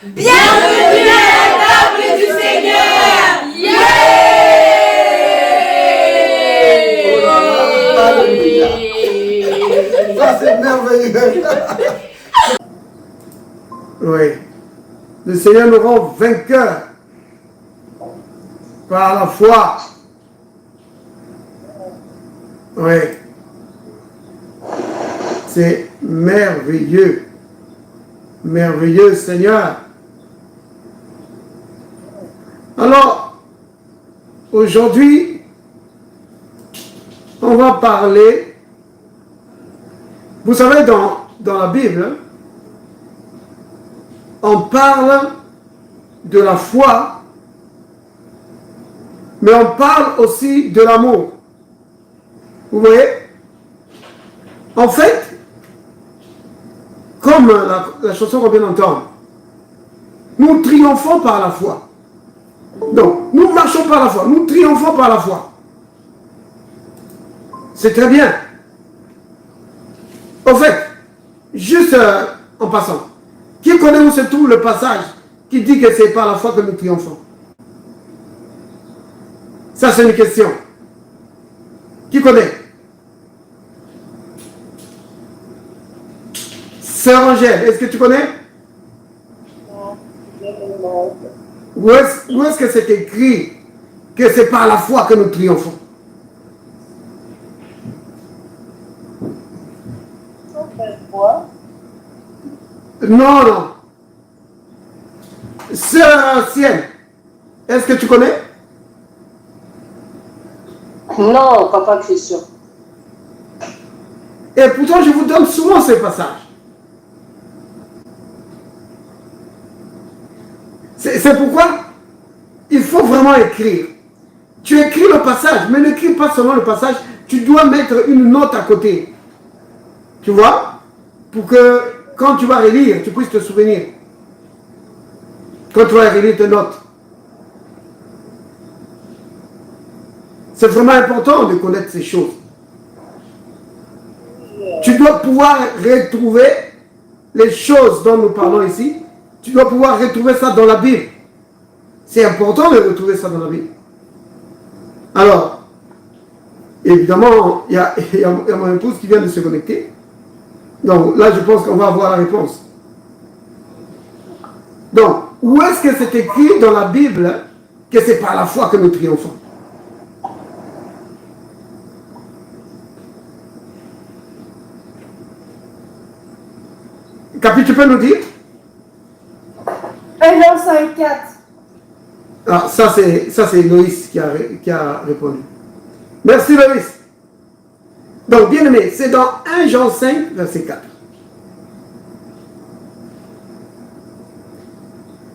Bienvenue à la table du Seigneur. Yeah! Ça c'est merveilleux. Oui. Le Seigneur nous rend vainqueurs par la foi. Oui. C'est merveilleux. Merveilleux Seigneur. Alors, aujourd'hui, on va parler, vous savez, dans la Bible, on parle de la foi, mais on parle aussi de l'amour. Vous voyez? En fait, comme la chanson qu'on vient d'entendre, nous triomphons par la foi. Donc, nous marchons par la foi, nous triomphons par la foi. C'est très bien. En fait, juste en passant, qui connaît où se trouve le passage qui dit que c'est par la foi que nous triomphons? Ça, c'est une question. Qui connaît? Sœur Angèle, est-ce que tu connais? Où est-ce que c'est écrit que c'est par la foi que nous triomphons? Non, non. Sœur Sienne, est-ce que tu connais? Non, Papa Christian. Et pourtant, je vous donne souvent ces passages. C'est pourquoi il faut vraiment écrire. Tu écris le passage, mais n'écris pas seulement le passage, tu dois mettre une note à côté. Tu vois? Pour que quand tu vas relire, tu puisses te souvenir. Quand tu vas relire tes notes. C'est vraiment important de connaître ces choses. Tu dois pouvoir retrouver les choses dont nous parlons ici. Tu dois pouvoir retrouver ça dans la Bible. C'est important de retrouver ça dans la Bible. Alors, évidemment, il y a mon épouse qui vient de se connecter. Donc là, je pense qu'on va avoir la réponse. Donc, où est-ce que c'est écrit dans la Bible que c'est par la foi que nous triomphons? Capi, tu peux nous dire? 1 Jean 5,4. Ah, ça c'est Loïs qui a répondu. Merci Loïs. Donc, bien aimé, c'est dans 1 Jean 5, verset 4.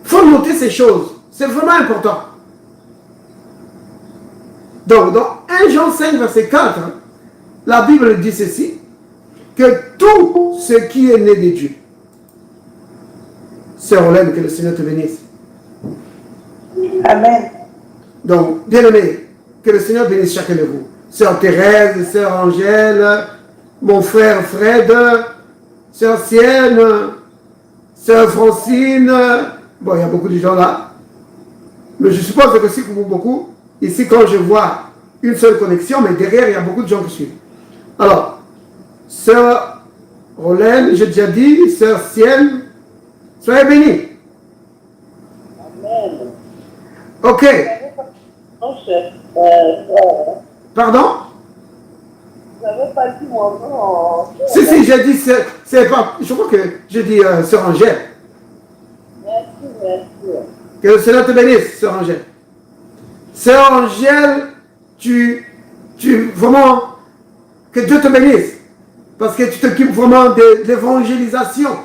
Il faut noter ces choses. C'est vraiment important. Donc, dans 1 Jean 5, verset 4, la Bible dit ceci, que tout ce qui est né de Dieu, Sœur Olène, que le Seigneur te bénisse. Amen. Donc, bien aimé, que le Seigneur bénisse chacun de vous. Sœur Thérèse, Sœur Angèle, mon frère Fred, Sœur Sienne, Sœur Francine. Bon, il y a beaucoup de gens là. Mais je suppose que si pour beaucoup, ici quand je vois une seule connexion, mais derrière il y a beaucoup de gens qui suivent. Alors, Sœur Olène, j'ai déjà dit, Sœur Sienne, soyez bénis. Amen. Ok. Pardon? Vous n'avez pas dit mon nom. Si, j'ai dit, c'est pas, je crois que j'ai dit Sœur Angèle. Merci. Que le Seigneur te bénisse, Sœur Angèle. Sœur Angèle, tu vraiment, que Dieu te bénisse. Parce que tu t'occupes vraiment de l'évangélisation.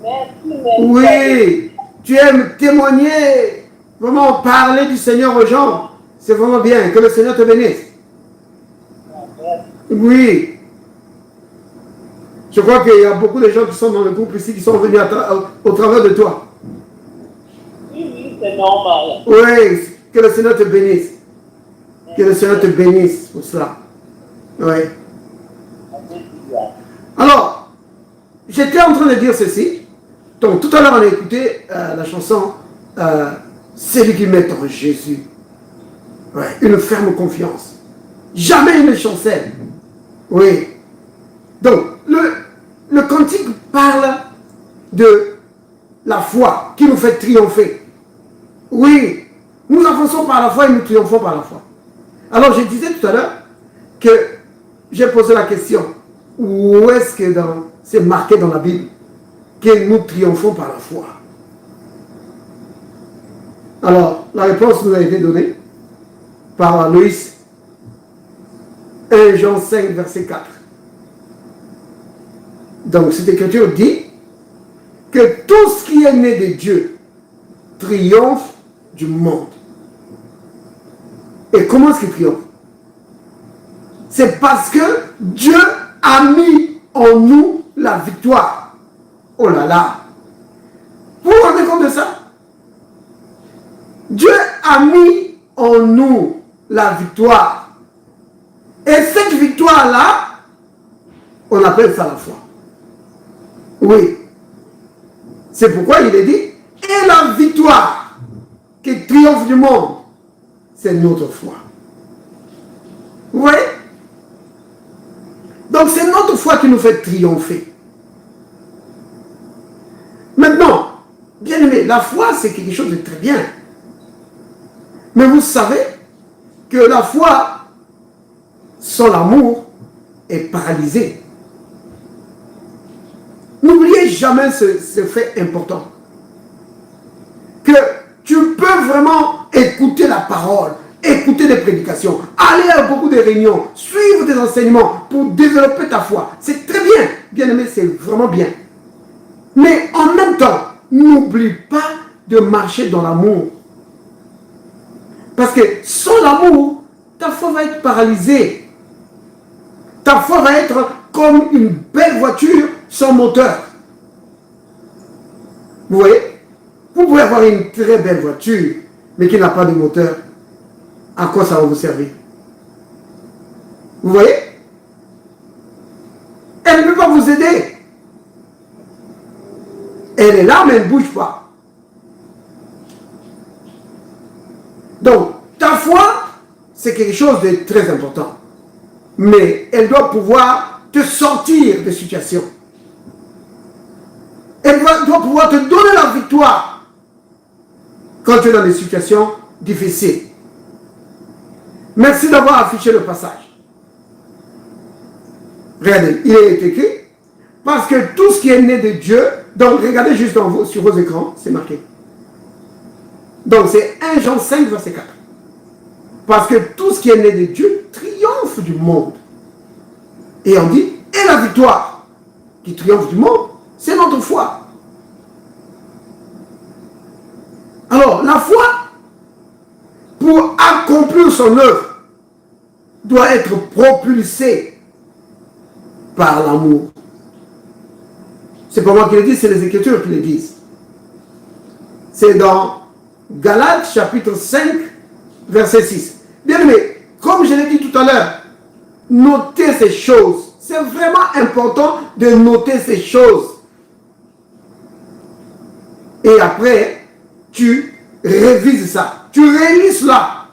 Merci. Oui, tu aimes témoigner, vraiment parler du Seigneur aux gens. C'est vraiment bien, que le Seigneur te bénisse. Oui. Je crois qu'il y a beaucoup de gens qui sont dans le groupe ici, qui sont venus au travers de toi. Oui, c'est normal. Oui, que le Seigneur te bénisse. Que le Seigneur te bénisse pour cela. Oui. Alors, j'étais en train de dire ceci. Donc tout à l'heure on a écouté la chanson c'est lui qui met en Jésus. Ouais, une ferme confiance. Jamais une chancelle. Oui. Donc le cantique parle de la foi qui nous fait triompher. Oui. Nous avançons par la foi et nous triomphons par la foi. Alors je disais tout à l'heure que j'ai posé la question, où est-ce que c'est marqué dans la Bible que nous triomphons par la foi? Alors la réponse nous a été donnée par Loïs. 1 Jean 5 verset 4. Donc cette écriture dit que tout ce qui est né de Dieu triomphe du monde. Et comment est-ce qu'il triomphe? C'est parce que Dieu a mis en nous la victoire. Oh là là! Vous vous rendez compte de ça? Dieu a mis en nous la victoire. Et cette victoire-là, on appelle ça la foi. Oui. C'est pourquoi il est dit, et la victoire qui triomphe du monde, c'est notre foi. Vous voyez? Donc c'est notre foi qui nous fait triompher. Maintenant, bien aimé, la foi c'est quelque chose de très bien. Mais vous savez que la foi sans l'amour est paralysée. N'oubliez jamais ce fait important. Que tu peux vraiment écouter la parole, écouter des prédications, aller à beaucoup de réunions, suivre des enseignements pour développer ta foi. C'est très bien, bien aimé, c'est vraiment bien. Mais en même temps, n'oublie pas de marcher dans l'amour. Parce que sans l'amour, ta foi va être paralysée. Ta foi va être comme une belle voiture sans moteur. Vous voyez? Vous pouvez avoir une très belle voiture, mais qui n'a pas de moteur. À quoi ça va vous servir? Vous voyez? Elle ne peut pas vous aider. Elle est là, mais elle ne bouge pas. Donc, ta foi, c'est quelque chose de très important. Mais elle doit pouvoir te sortir de situations. Elle doit pouvoir te donner la victoire quand tu es dans des situations difficiles. Merci d'avoir affiché le passage. Regardez, il est écrit, parce que tout ce qui est né de Dieu, donc regardez juste sur vos écrans, c'est marqué. Donc c'est 1 Jean 5, verset 4. Parce que tout ce qui est né de Dieu triomphe du monde. Et on dit, et la victoire qui triomphe du monde, c'est notre foi. Alors, la foi, pour accomplir son œuvre, doit être propulsée par l'amour. C'est pas moi qui le dis, c'est les Écritures qui le disent. C'est dans Galates chapitre 5, verset 6. Bien aimé, comme je l'ai dit tout à l'heure, notez ces choses. C'est vraiment important de noter ces choses. Et après, tu révises ça. Tu rélis cela.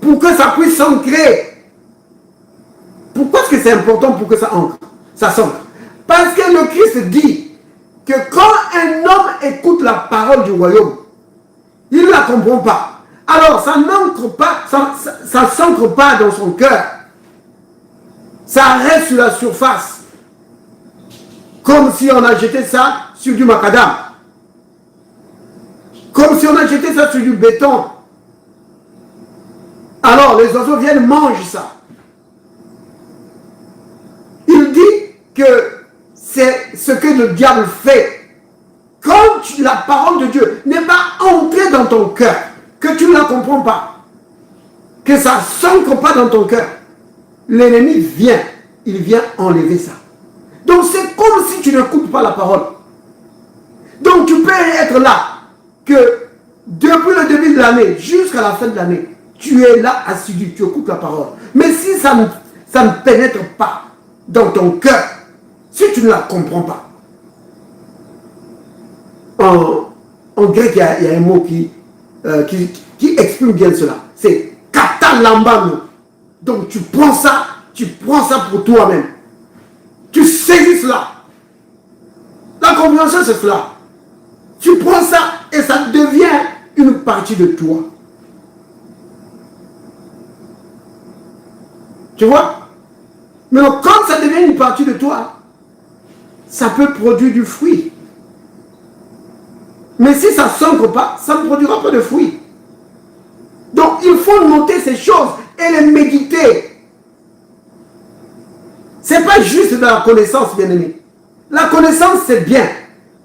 Pour que ça puisse s'ancrer. Pourquoi est-ce que c'est important pour que ça ancre? Ça s'ancre. Parce que le Christ dit que quand un homme écoute la parole du royaume, il ne la comprend pas. Alors, ça n'ancre pas, ça s'ancre pas dans son cœur. Ça reste sur la surface. Comme si on a jeté ça sur du macadam. Comme si on a jeté ça sur du béton. Alors, les oiseaux viennent manger ça. Il dit que c'est ce que le diable fait. Quand la parole de Dieu n'est pas entrée dans ton cœur, que tu ne la comprends pas, que ça ne s'ancre pas dans ton cœur, l'ennemi vient, il vient enlever ça. Donc c'est comme si tu n'écoutes pas la parole. Donc tu peux être là, que depuis le début de l'année jusqu'à la fin de l'année, tu es là assidu, tu écoutes la parole. Mais si ça ne pénètre pas dans ton cœur, si tu ne la comprends pas, En grec, il y a un mot qui exprime bien cela. C'est katalambano. Donc tu prends ça pour toi-même. Tu saisis cela. La compréhension, c'est cela. Tu prends ça et ça devient une partie de toi. Tu vois? Mais quand ça devient une partie de toi, ça peut produire du fruit. Mais si ça ne s'ancre pas, ça ne produira pas de fruits. Donc il faut noter ces choses et les méditer. Ce n'est pas juste de la connaissance, bien-aimé. La connaissance, c'est bien,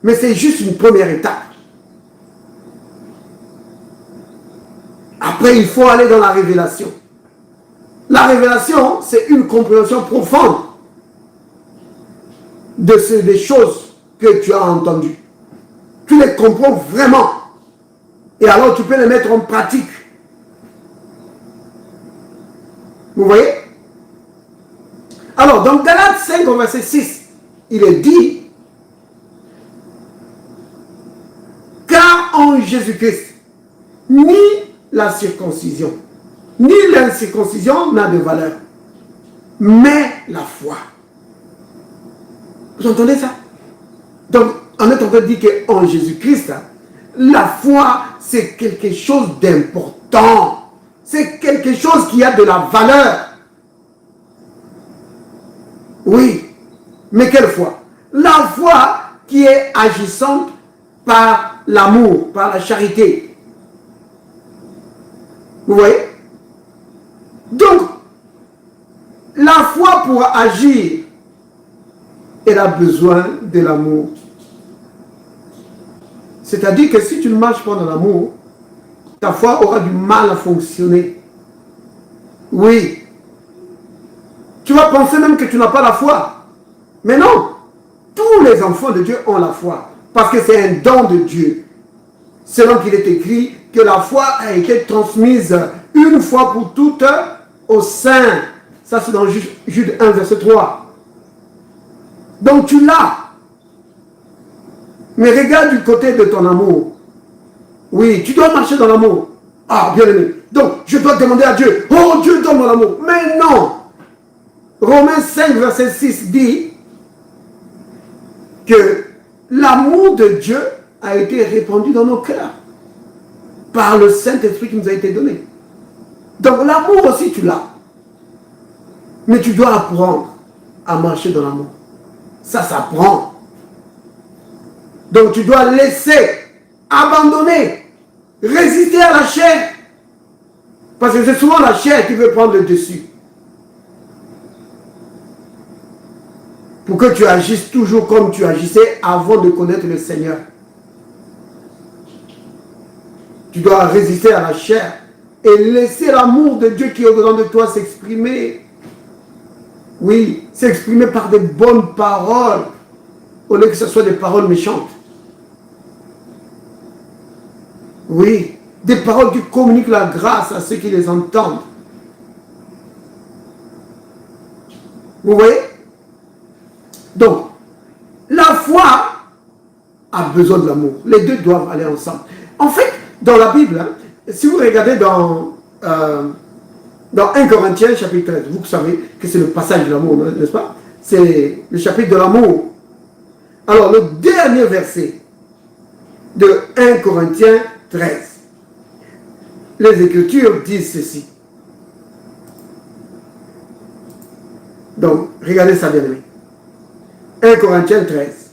mais c'est juste une première étape. Après, il faut aller dans la révélation. La révélation, c'est une compréhension profonde des choses que tu as entendues. Tu les comprends vraiment. Et alors, tu peux les mettre en pratique. Vous voyez? Alors, dans Galates 5, verset 6, il est dit, car en Jésus-Christ, ni la circoncision, ni l'incirconcision n'a de valeur, mais la foi. Vous entendez ça? Donc, on est en train de dire qu'en Jésus-Christ, la foi, c'est quelque chose d'important. C'est quelque chose qui a de la valeur. Oui, mais quelle foi? La foi qui est agissante par l'amour, par la charité. Vous voyez? Donc, la foi pour agir, elle a besoin de l'amour. C'est-à-dire que si tu ne marches pas dans l'amour, ta foi aura du mal à fonctionner. Oui. Tu vas penser même que tu n'as pas la foi. Mais non. Tous les enfants de Dieu ont la foi. Parce que c'est un don de Dieu. Selon qu'il est écrit que la foi a été transmise une fois pour toutes aux saints. Ça c'est dans Jude 1, verset 3. Donc tu l'as. Mais regarde du côté de ton amour. Oui, tu dois marcher dans l'amour. Ah, bien aimé. Donc, je dois demander à Dieu. Oh, Dieu donne mon amour. Mais non. Romains 5, verset 6 dit que l'amour de Dieu a été répandu dans nos cœurs par le Saint-Esprit qui nous a été donné. Donc, l'amour aussi, tu l'as. Mais tu dois apprendre à marcher dans l'amour. Ça s'apprend. Donc, tu dois laisser, abandonner, résister à la chair. Parce que c'est souvent la chair qui veut prendre le dessus. Pour que tu agisses toujours comme tu agissais avant de connaître le Seigneur. Tu dois résister à la chair et laisser l'amour de Dieu qui est au-dedans de toi s'exprimer. Oui, s'exprimer par des bonnes paroles, au lieu que ce soit des paroles méchantes. Oui, des paroles qui communiquent la grâce à ceux qui les entendent. Vous voyez? Donc, la foi a besoin de l'amour. Les deux doivent aller ensemble. En fait, dans la Bible, hein, si vous regardez dans 1 Corinthiens chapitre 13, vous savez que c'est le passage de l'amour, n'est-ce pas? C'est le chapitre de l'amour. Alors, le dernier verset de 1 Corinthiens 13. Les Écritures disent ceci. Donc, regardez ça bien aimé. 1 Corinthiens 13.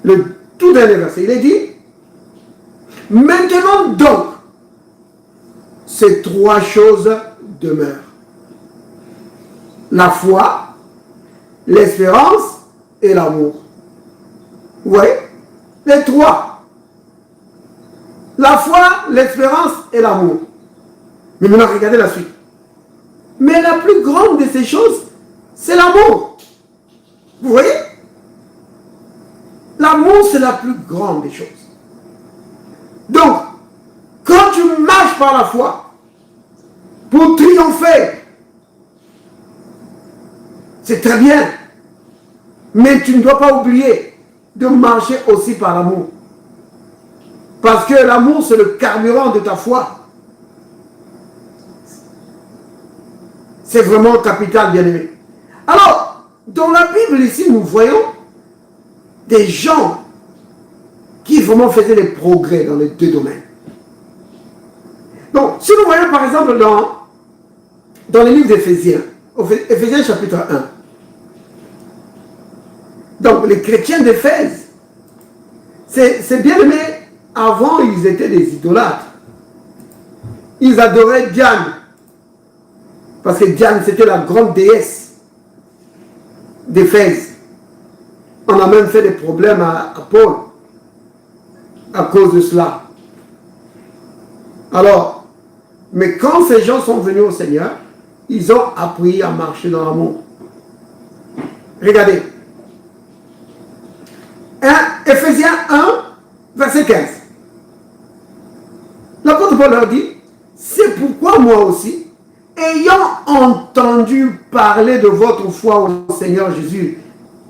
Le tout dernier verset, il est dit, maintenant donc, ces trois choses demeurent. La foi, l'espérance et l'amour. Vous voyez? Les trois. La foi, l'espérance et l'amour. Mais maintenant, regardez la suite. Mais la plus grande de ces choses, c'est l'amour. Vous voyez? L'amour, c'est la plus grande des choses. Donc, quand tu marches par la foi, pour triompher, c'est très bien. Mais tu ne dois pas oublier de marcher aussi par l'amour. Parce que l'amour, c'est le carburant de ta foi. C'est vraiment capital, bien-aimé. Alors, dans la Bible ici, nous voyons des gens qui vraiment faisaient des progrès dans les deux domaines. Donc, si nous voyons par exemple dans les livres d'Éphésiens, Éphésiens chapitre 1, donc les chrétiens d'Éphèse, c'est bien aimé, avant ils étaient des idolâtres. Ils adoraient Diane, parce que Diane c'était la grande déesse d'Éphèse. On a même fait des problèmes à Paul à cause de cela. Alors, mais quand ces gens sont venus au Seigneur, ils ont appris à marcher dans l'amour. Regardez. Éphésiens 1, verset 15. L'apôtre Paul leur dit, c'est pourquoi moi aussi, ayant entendu parler de votre foi au Seigneur Jésus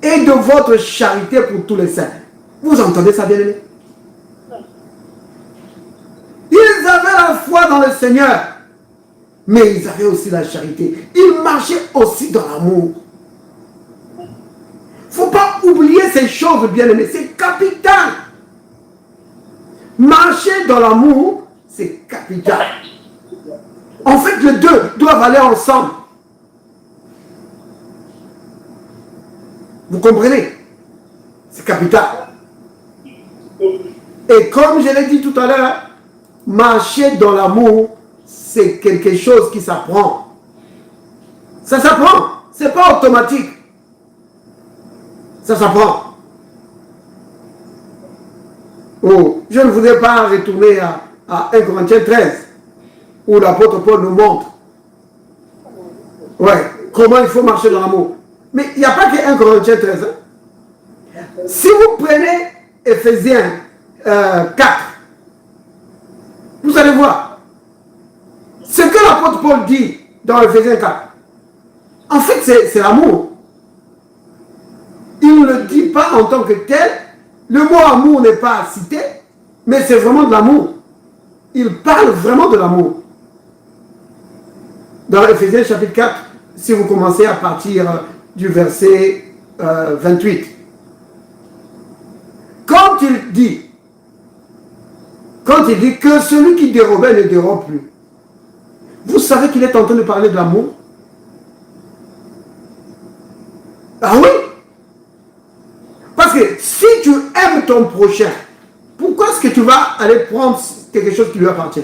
et de votre charité pour tous les saints. Vous entendez ça, bien-aimé? Ils avaient la foi dans le Seigneur, mais ils avaient aussi la charité. Ils marchaient aussi dans l'amour. Il ne faut pas oublier ces choses, bien-aimés. C'est capital. Marcher dans l'amour, c'est capital. En fait, les deux doivent aller ensemble. Vous comprenez? C'est capital. Et comme je l'ai dit tout à l'heure, marcher dans l'amour, c'est quelque chose qui s'apprend. Ça s'apprend. Ce n'est pas automatique. Ça s'apprend. Oh, je ne voudrais pas retourner à 1 Corinthiens 13, où l'apôtre Paul nous montre comment il faut marcher dans l'amour. Mais il n'y a pas que 1 Corinthiens 13. Hein. Si vous prenez Éphésiens 4, vous allez voir ce que l'apôtre Paul dit dans Éphésiens 4. En fait, c'est l'amour. Il ne le dit pas en tant que tel. Le mot amour n'est pas cité, mais c'est vraiment de l'amour. Il parle vraiment de l'amour. Dans Éphésiens chapitre 4, si vous commencez à partir du verset 28. Quand il dit que celui qui dérobait ne dérobe plus, vous savez qu'il est en train de parler de l'amour? Ah oui? Parce que si tu aimes ton prochain, pourquoi est-ce que tu vas aller prendre quelque chose qui lui appartient?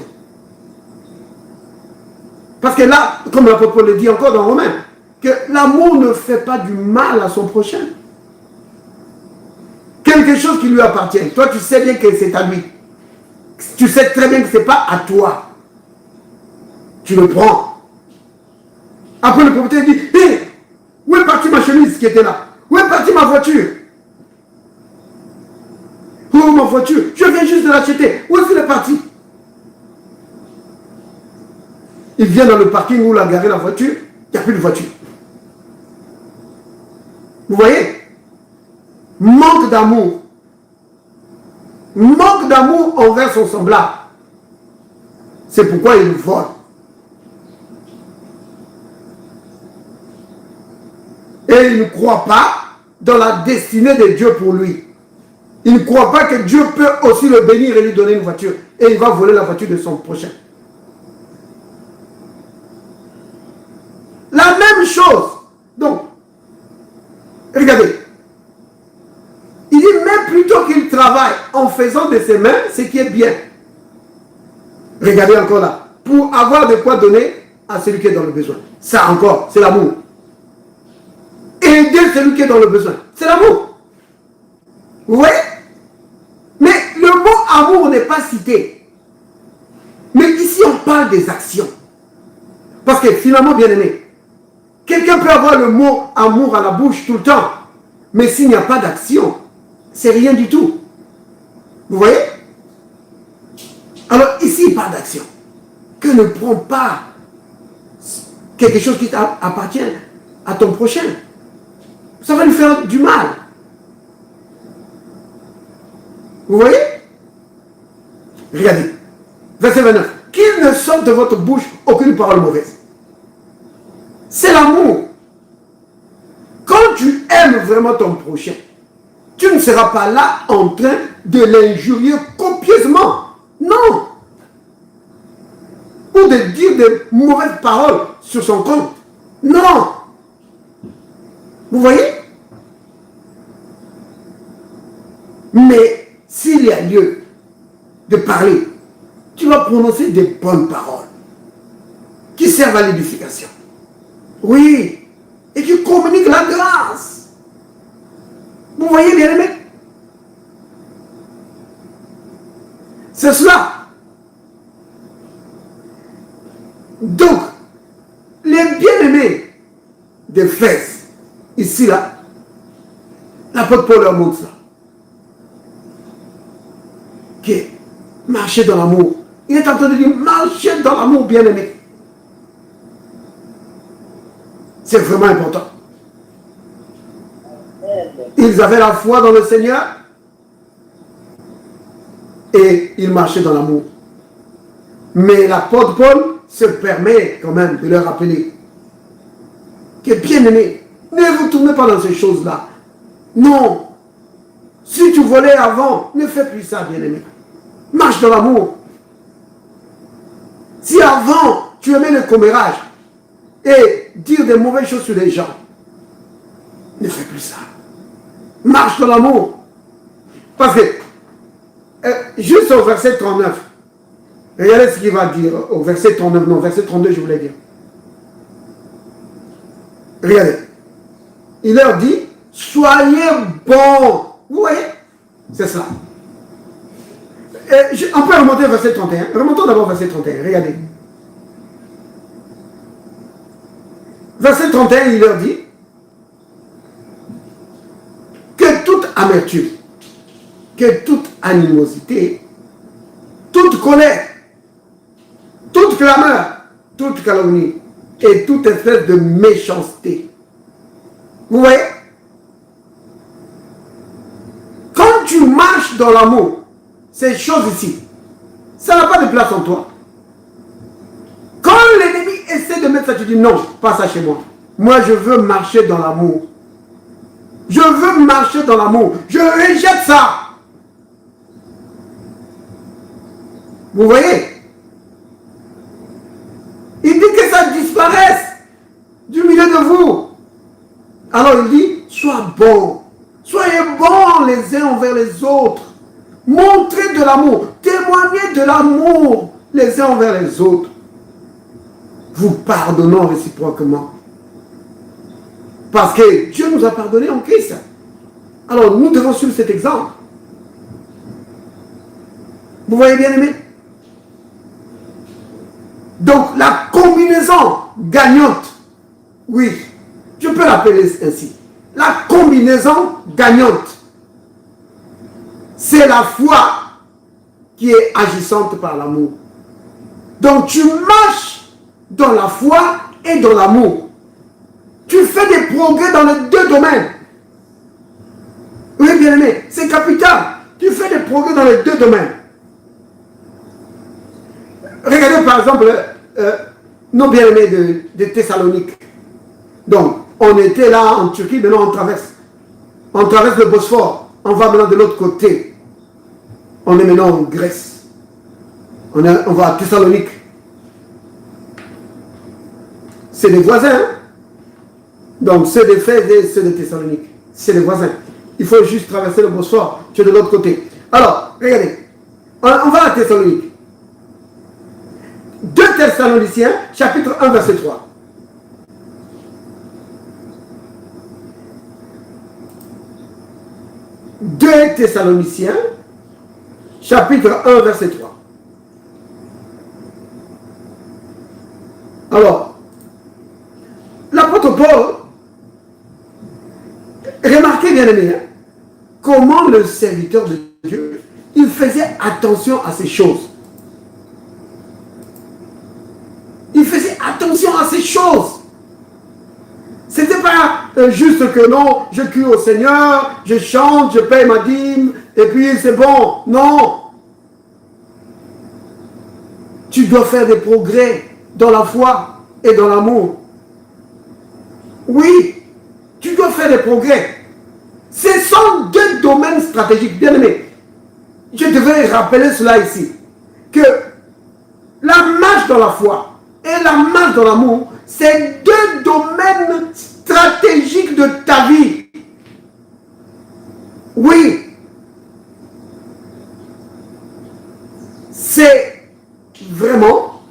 Parce que là, comme l'apôtre Paul le dit encore dans Romains, que l'amour ne fait pas du mal à son prochain. Quelque chose qui lui appartient. Toi, tu sais bien que c'est à lui. Tu sais très bien que ce n'est pas à toi. Tu le prends. Après, le propriétaire dit, hé, où est partie ma chemise qui était là? Où est partie ma voiture? Oh, ma voiture, je viens juste de l'acheter. Où est-ce qu'elle est partie? Il vient dans le parking où il a garé la voiture, il n'y a plus de voiture. Vous voyez? Manque d'amour. Manque d'amour envers son semblable. C'est pourquoi il vole. Et il ne croit pas dans la destinée de Dieu pour lui. Il ne croit pas que Dieu peut aussi le bénir et lui donner une voiture. Et il va voler la voiture de son prochain. La même chose. Donc, regardez. Il dit, mais plutôt qu'il travaille en faisant de ses mains ce qui est bien. Regardez encore là. Pour avoir de quoi donner à celui qui est dans le besoin. Ça encore, c'est l'amour. Aider celui qui est dans le besoin. C'est l'amour. Vous voyez? Mais le mot amour n'est pas cité. Mais ici, on parle des actions. Parce que finalement, bien aimé, quelqu'un peut avoir le mot amour à la bouche tout le temps. Mais s'il n'y a pas d'action, c'est rien du tout. Vous voyez? Alors ici, il parle d'action. Que ne prends pas quelque chose qui t'appartient à ton prochain. Ça va lui faire du mal. Vous voyez? Regardez. Verset 29. Qu'il ne sorte de votre bouche aucune parole mauvaise. C'est l'amour. Quand tu aimes vraiment ton prochain, tu ne seras pas là en train de l'injurier copieusement. Non. Ou de dire de mauvaises paroles sur son compte. Non. Vous voyez? Mais s'il y a lieu de parler, tu vas prononcer des bonnes paroles qui servent à l'édification. Oui. Et qui communiquent la grâce. Vous voyez, bien aimé? C'est cela. Donc, les bien-aimés des fesses, ici, là, l'apôtre Paul leur montre ça. Que marcher dans l'amour. Il est en train de dire, marcher dans l'amour, bien-aimé. C'est vraiment important. Ils avaient la foi dans le Seigneur et ils marchaient dans l'amour. Mais l'apôtre Paul se permet quand même de leur rappeler que bien aimé, ne vous tournez pas dans ces choses-là. Non. Si tu volais avant, ne fais plus ça, bien aimé. Marche dans l'amour. Si avant, tu aimais le commérage et dire des mauvaises choses sur les gens, ne fais plus ça. Marche dans l'amour. Parce que, juste au verset 39, regardez ce qu'il va dire au verset 39, non, verset 32, je voulais dire. Regardez. Il leur dit, soyez bons. Vous voyez? C'est ça. On peut remonter au verset 31. Remontons d'abord au verset 31. Regardez. Verset 31, il leur dit que toute amertume, que toute animosité, toute colère, toute clameur, toute calomnie et toute espèce de méchanceté. Vous voyez? Quand tu marches dans l'amour, ces choses ici, ça n'a pas de place en toi. Quand l'ennemi essaie de mettre ça, tu dis non, pas ça chez moi. Moi, je veux marcher dans l'amour. Je veux marcher dans l'amour. Je rejette ça. Vous voyez? Il dit que ça disparaisse du milieu de vous. Alors il dit, sois bon. Soyez bons les uns envers les autres. Montrez de l'amour. Témoignez de l'amour les uns envers les autres. Vous pardonnons réciproquement. Parce que Dieu nous a pardonné en Christ. Alors nous devons suivre cet exemple. Vous voyez bien aimé? Donc la combinaison gagnante, oui, je peux l'appeler ainsi. La combinaison gagnante, c'est la foi qui est agissante par l'amour. Donc tu marches dans la foi et dans l'amour. Tu fais des progrès dans les deux domaines. Oui, bien aimé, c'est capital. Tu fais des progrès dans les deux domaines. Regardez par exemple nos bien-aimés de Thessalonique. Donc, on était là en Turquie, maintenant on traverse. On traverse le Bosphore. On va maintenant de l'autre côté. On est maintenant en Grèce. On va à Thessalonique. C'est des voisins. Hein? Donc, ceux d'Éphèse et ceux de Thessalonique. C'est des voisins. Il faut juste traverser le Bosphore. Tu es de l'autre côté. Alors, regardez. On va à Thessalonique. 2 Thessaloniciens, chapitre 1, verset 3. Deux Thessaloniciens, chapitre 1, verset 3. Alors, l'apôtre Paul, remarquez bien aimé, hein, comment le serviteur de Dieu, il faisait attention à ces choses. Il faisait attention à ces choses. C'était pas juste que non, je crie au Seigneur, je chante, je paye ma dîme, et puis c'est bon. Non. Tu dois faire des progrès dans la foi et dans l'amour. Oui, tu dois faire des progrès. Ce sont deux domaines stratégiques. Bien aimé, je devais rappeler cela ici, que la marche dans la foi et la marche dans l'amour, c'est deux domaines stratégiques de ta vie. Oui. C'est vraiment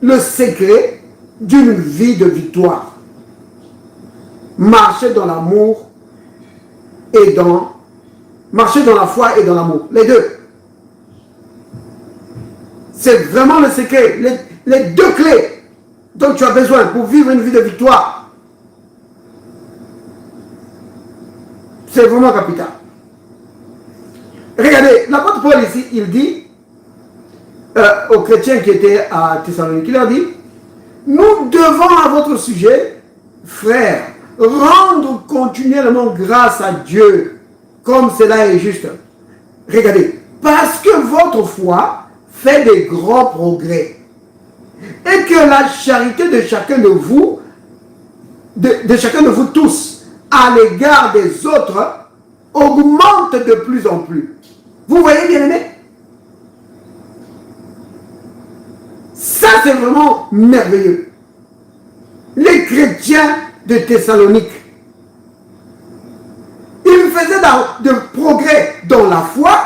le secret d'une vie de victoire. Marcher dans l'amour et marcher dans la foi et dans l'amour. Les deux. C'est vraiment le secret. Les deux clés dont tu as besoin pour vivre une vie de victoire. C'est vraiment capital. Regardez, l'apôtre Paul ici, il dit aux chrétiens qui étaient à Thessalonique, il leur dit, nous devons à votre sujet, frères, rendre continuellement grâce à Dieu, comme cela est juste. Regardez, parce que votre foi fait des grands progrès, et que la charité de chacun de vous, de chacun de vous tous, à l'égard des autres, augmente de plus en plus. Vous voyez, bien aimé? Ça, c'est vraiment merveilleux. Les chrétiens de Thessalonique, ils faisaient de progrès dans la foi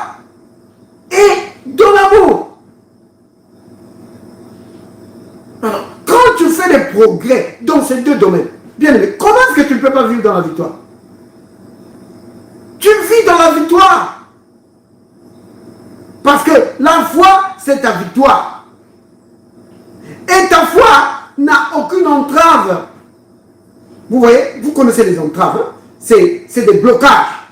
et dans l'amour. Alors, quand tu fais des progrès dans ces deux domaines, bien aimé, comment est-ce que tu ne peux pas vivre dans la victoire? Tu vis dans la victoire. Parce que la foi, c'est ta victoire. Et ta foi n'a aucune entrave. Vous voyez, vous connaissez les entraves. Hein? C'est des blocages.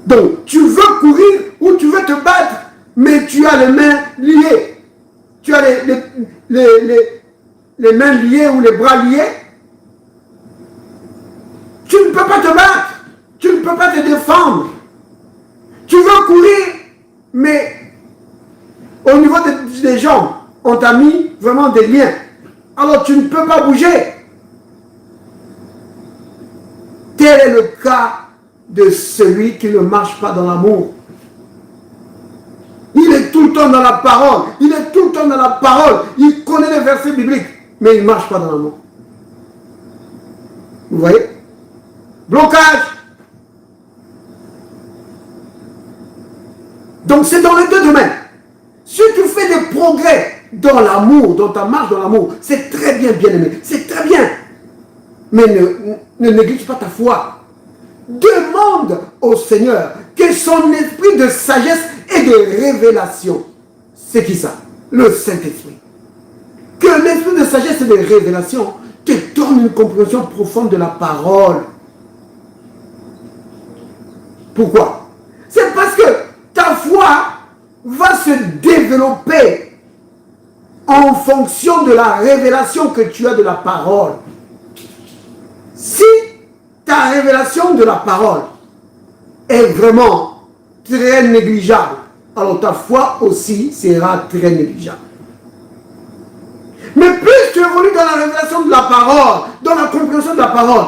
Donc, tu veux courir ou tu veux te battre, mais tu as les mains liées. Tu as les mains liées ou les bras liés. Tu ne peux pas te battre. Tu ne peux pas te défendre. Tu veux courir, mais au niveau des jambes, on t'a mis vraiment des liens. Alors tu ne peux pas bouger. Tel est le cas de celui qui ne marche pas dans l'amour. Il est tout le temps dans la parole. Il est tout le temps dans la parole. Il connaît les versets bibliques, mais il ne marche pas dans l'amour. Vous voyez? Blocage. Donc c'est dans les deux domaines. Si tu fais des progrès dans l'amour, dans ta marche dans l'amour, c'est très bien, bien aimé. C'est très bien. Mais ne néglige pas ta foi. Demande au Seigneur que son esprit de sagesse et de révélation, c'est qui ça? Le Saint-Esprit. Que l'esprit de sagesse et de révélation te donne une compréhension profonde de la parole. Pourquoi? C'est parce que ta foi va se développer en fonction de la révélation que tu as de la parole. Si ta révélation de la parole est vraiment très négligeable, alors ta foi aussi sera très négligeable. Mais plus tu évolues dans la révélation de la parole, dans la compréhension de la parole,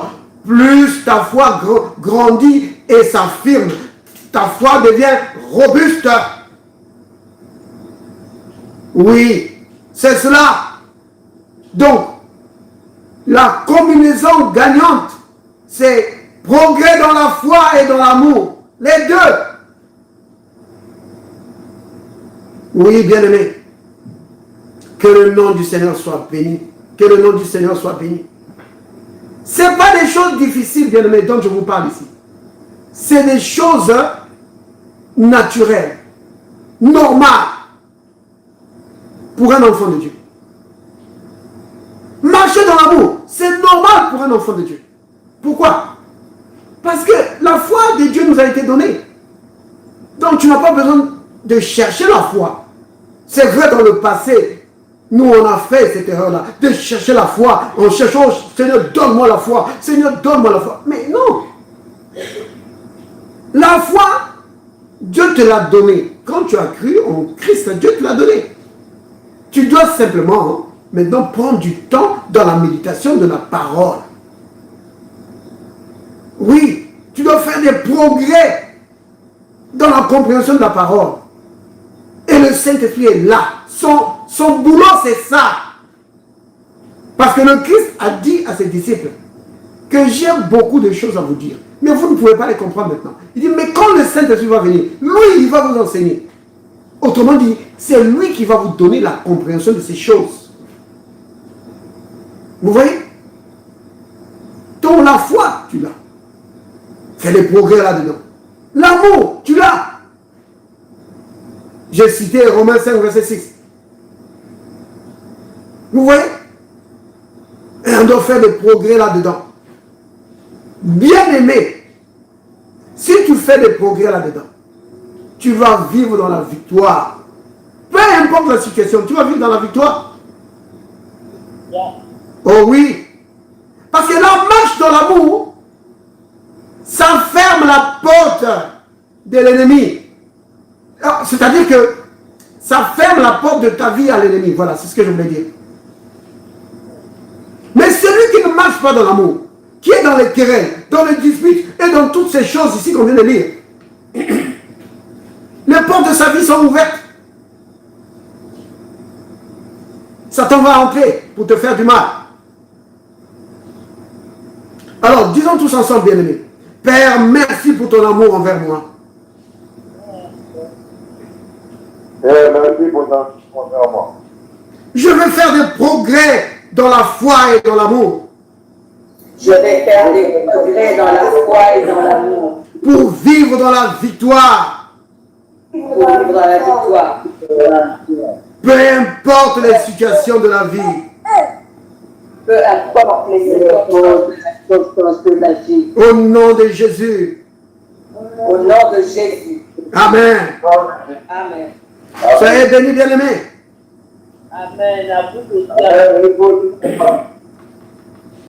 plus ta foi grandit et s'affirme. Ta foi devient robuste. Oui, c'est cela. Donc, la combinaison gagnante, c'est progrès dans la foi et dans l'amour. Les deux. Oui, bien-aimé. Que le nom du Seigneur soit béni. Que le nom du Seigneur soit béni. Ce n'est pas des choses difficiles, bien-aimé, dont je vous parle ici. C'est des choses naturelles, normales, pour un enfant de Dieu. Marcher dans l'amour, c'est normal pour un enfant de Dieu. Pourquoi? Parce que la foi de Dieu nous a été donnée. Donc tu n'as pas besoin de chercher la foi. C'est vrai dans le passé, Nous, on a fait cette erreur-là, de chercher la foi, en cherchant, Seigneur, donne-moi la foi, Seigneur, donne-moi la foi. Mais non. La foi, Dieu te l'a donnée. Quand tu as cru en Christ, Dieu te l'a donnée. Tu dois simplement, maintenant, prendre du temps dans la méditation de la parole. Oui, tu dois faire des progrès dans la compréhension de la parole. Et le Saint-Esprit est là. Son boulot, c'est ça. Parce que le Christ a dit à ses disciples que j'ai beaucoup de choses à vous dire. Mais vous ne pouvez pas les comprendre maintenant. Il dit, mais quand le Saint-Esprit va venir, lui, il va vous enseigner. Autrement dit, c'est lui qui va vous donner la compréhension de ces choses. Vous voyez? Donc la foi, tu l'as. Fais des progrès là-dedans. L'amour, tu l'as. J'ai cité Romains 5, verset 6. Vous voyez? Et on doit faire des progrès là-dedans. Bien-aimé, si tu fais des progrès là-dedans, tu vas vivre dans la victoire. Peu importe la situation, tu vas vivre dans la victoire. Oh oui. Parce que la marche dans l'amour, ça ferme la porte de l'ennemi. C'est-à-dire que ça ferme la porte de ta vie à l'ennemi. Voilà, c'est ce que je voulais dire. Mais celui qui ne marche pas dans l'amour, qui est dans les querelles, dans les disputes et dans toutes ces choses ici qu'on vient de lire, les portes de sa vie sont ouvertes. Satan va entrer pour te faire du mal. Alors, disons tous ensemble, bien-aimés. Père, merci pour ton amour envers moi. Père, merci pour ton amour envers moi. Je veux faire des progrès dans la foi et dans l'amour. Je vais faire des progrès dans la foi et dans l'amour. Pour vivre dans la victoire. Pour vivre dans la victoire. Peu importe les situations de la vie. Peu importe les circonstances de la vie. Au nom de Jésus. Au nom de Jésus. Amen. Amen. Soyez bénis, bien-aimés. Amen. À vous de